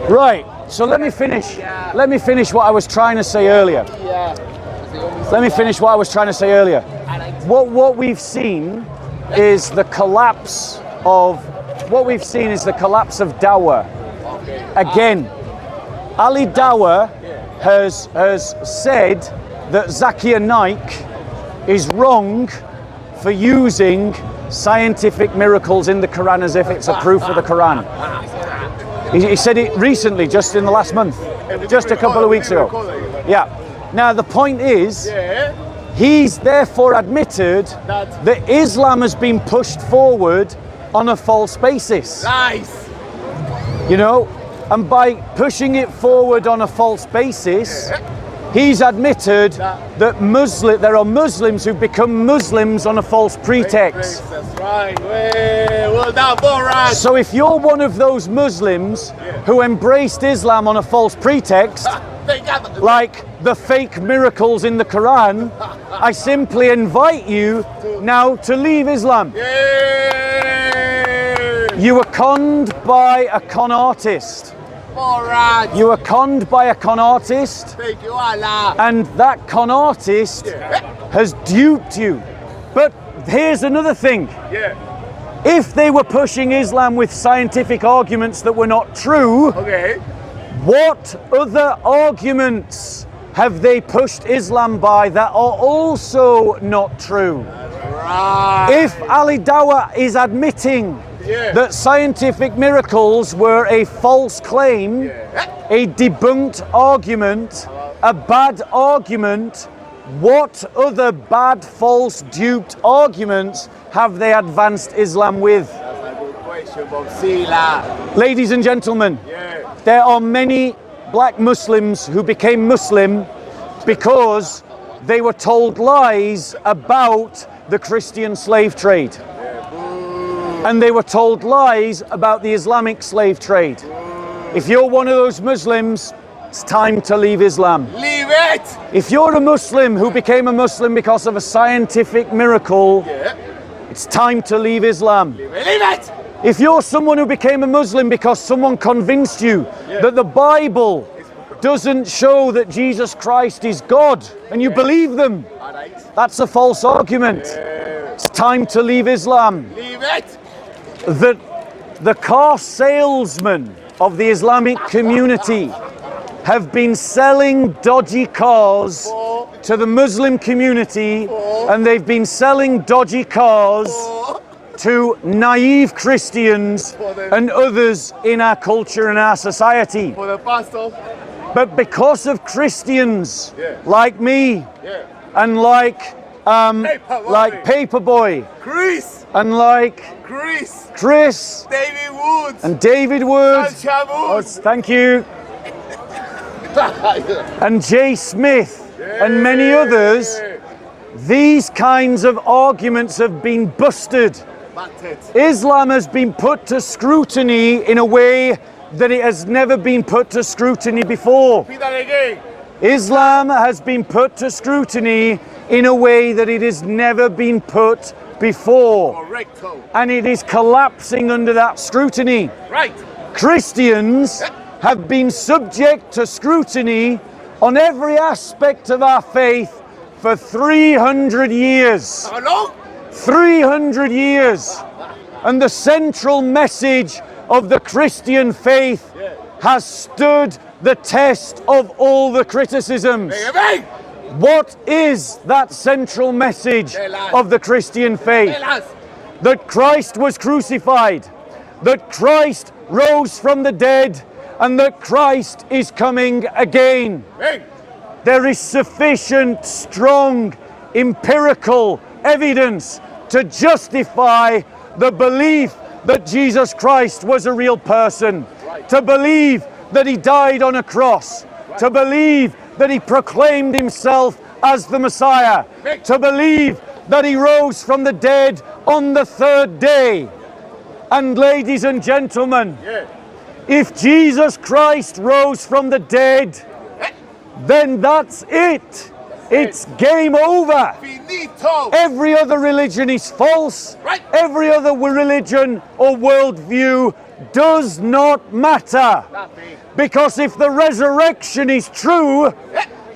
Right, so let me finish. Let me finish what I was trying to say earlier. Let me finish what I was trying to say earlier. What we've seen is the collapse of Dawa. Again, Ali Dawa has said that Zakir Naik is wrong for using scientific miracles in the Quran as if it's a proof of the Quran. He said it recently, just in the last month, just a couple of weeks ago. Yeah. Now the point is, he's therefore admitted that Islam has been pushed forward on a false basis. Nice. You know, and by pushing it forward on a false basis, he's admitted that there are Muslims who become Muslims on a false pretext. That's right. Well done, Borat. So if you're one of those Muslims who embraced Islam on a false pretext, like the fake miracles in the Quran, I simply invite you now to leave Islam. You were conned by a con artist. Borat. You were conned by a con artist. Thank you, Allah. And that con artist has duped you. But here's another thing. If they were pushing Islam with scientific arguments that were not true, what other arguments have they pushed Islam by that are also not true? Right. If Ali Dawa is admitting that scientific miracles were a false claim, a debunked argument, a bad argument, what other bad, false, duped arguments have they advanced Islam with? That's a good question, Bob. Ladies and gentlemen, there are many black Muslims who became Muslim because they were told lies about the Christian slave trade. And they were told lies about the Islamic slave trade. If you're one of those Muslims, it's time to leave Islam. Leave it! If you're a Muslim who became a Muslim because of a scientific miracle, it's time to leave Islam. Leave it! If you're someone who became a Muslim because someone convinced you that the Bible doesn't show that Jesus Christ is God, and you believe them, that's a false argument. It's time to leave Islam. Leave it! The car salesmen of the Islamic community have been selling dodgy cars to the Muslim community, and they've been selling dodgy cars to naive Christians and others in our culture and our society. For the pastor. But because of Christians like me and like Paperboy, Chris, and like Chris, David Woods, and David Woods, oh, thank you, and Jay Smith, and many others, these kinds of arguments have been busted. Islam has been put to scrutiny in a way that it has never been put to scrutiny before. Islam has been put to scrutiny in a way that it has never been put before. Correcto. And it is collapsing under that scrutiny. Right. Christians have been subject to scrutiny on every aspect of our faith for 300 years. How long? 300 years. And the central message of the Christian faith has stood the test of all the criticisms. What is that central message of the Christian faith? That Christ was crucified, that Christ rose from the dead, and that Christ is coming again. There is sufficient, strong, empirical evidence to justify the belief that Jesus Christ was a real person, to believe that he died on a cross, to believe that he proclaimed himself as the Messiah, to believe that he rose from the dead on the third day. And ladies and gentlemen, if Jesus Christ rose from the dead, then that's it. It's game over. Finito. Every other religion is false. Every other religion or worldview does not matter. Because if the resurrection is true,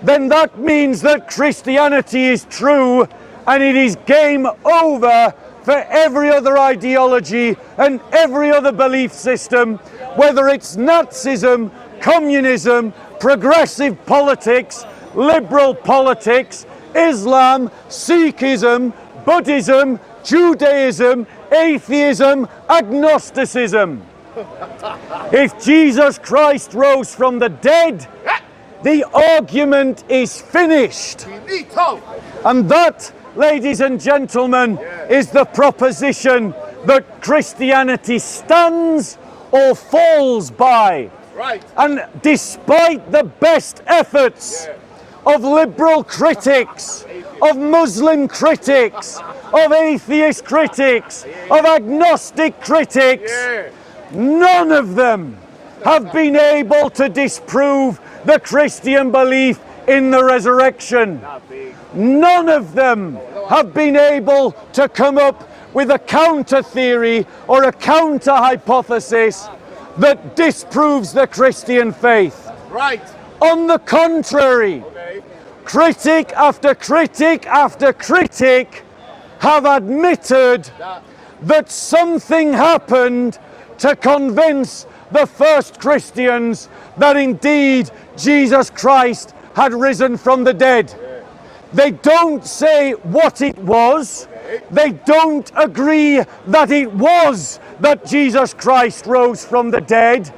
then that means that Christianity is true, and it is game over for every other ideology and every other belief system, whether it's Nazism, communism, progressive politics, liberal politics, Islam, Sikhism, Buddhism, Judaism, atheism, agnosticism. If Jesus Christ rose from the dead, the argument is finished. And that, ladies and gentlemen, is the proposition that Christianity stands or falls by. Right. And despite the best efforts of liberal critics, of Muslim critics, of atheist critics, of agnostic critics, none of them have been able to disprove the Christian belief in the resurrection. None of them have been able to come up with a counter theory or a counter hypothesis that disproves the Christian faith. Right. On the contrary, critic after critic after critic have admitted that something happened to convince the first Christians that indeed Jesus Christ had risen from the dead. They don't say what it was. They don't agree that it was that Jesus Christ rose from the dead.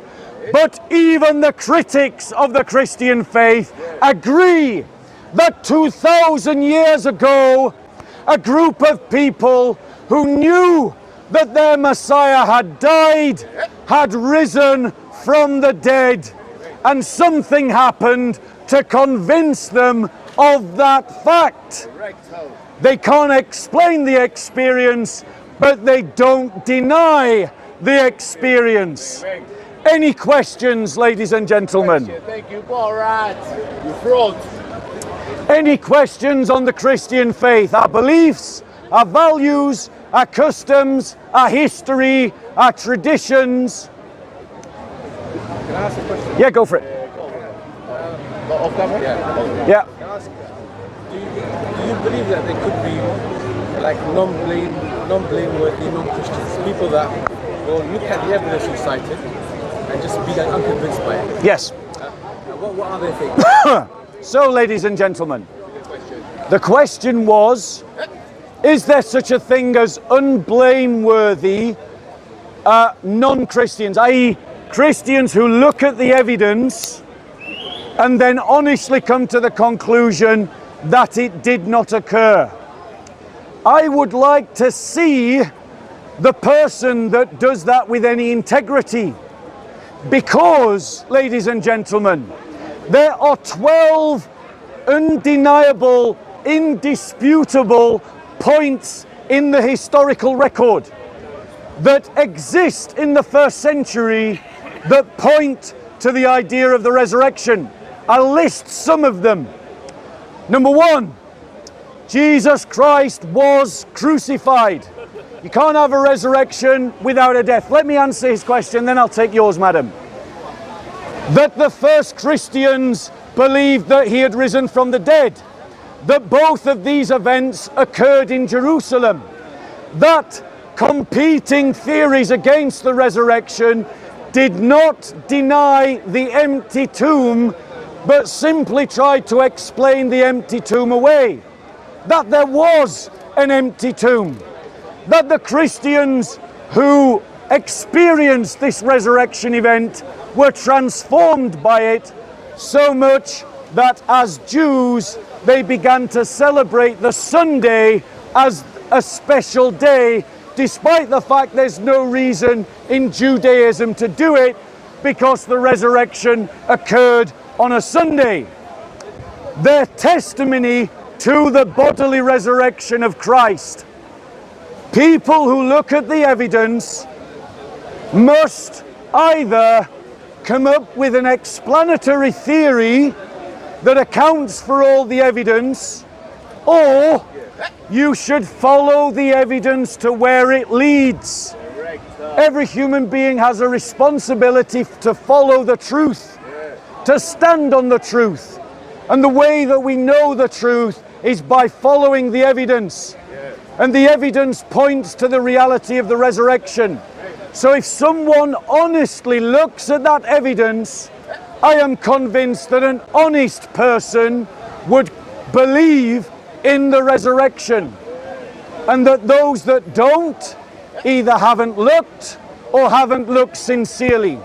But even the critics of the Christian faith agree that 2,000 years ago, a group of people who knew that their Messiah had died, had risen from the dead, and something happened to convince them of that fact. They can't explain the experience, but they don't deny the experience. Any questions, ladies and gentlemen? Thank you, Borat. You fraud. Any questions on the Christian faith? Our beliefs, our values, our customs, our history, our traditions? Can I ask a question? Yeah, go for it. Off camera? Yeah. Can I ask, do you believe that there could be like non-blameworthy, non-Christians, people that will look at the evidence you cited and just be like unconvinced by it? Yes. What are they thinking? So, ladies and gentlemen, the question was, is there such a thing as unblameworthy non-Christians, i.e. Christians who look at the evidence and then honestly come to the conclusion that it did not occur? I would like to see the person that does that with any integrity. Because, ladies and gentlemen, there are 12 undeniable, indisputable points in the historical record that exist in the first century that point to the idea of the resurrection. I'll list some of them. Number one, Jesus Christ was crucified. You can't have a resurrection without a death. Let me answer his question, then I'll take yours, madam. That the first Christians believed that he had risen from the dead. That both of these events occurred in Jerusalem. That competing theories against the resurrection did not deny the empty tomb, but simply tried to explain the empty tomb away. That there was an empty tomb. That the Christians who experienced this resurrection event were transformed by it so much that as Jews they began to celebrate the Sunday as a special day, despite the fact there's no reason in Judaism to do it, because the resurrection occurred on a Sunday. Their testimony to the bodily resurrection of Christ. People who look at the evidence must either come up with an explanatory theory that accounts for all the evidence, or you should follow the evidence to where it leads. Every human being has a responsibility to follow the truth, to stand on the truth. And the way that we know the truth is by following the evidence. And the evidence points to the reality of the resurrection. So if someone honestly looks at that evidence, I am convinced that an honest person would believe in the resurrection. And that those that don't either haven't looked or haven't looked sincerely.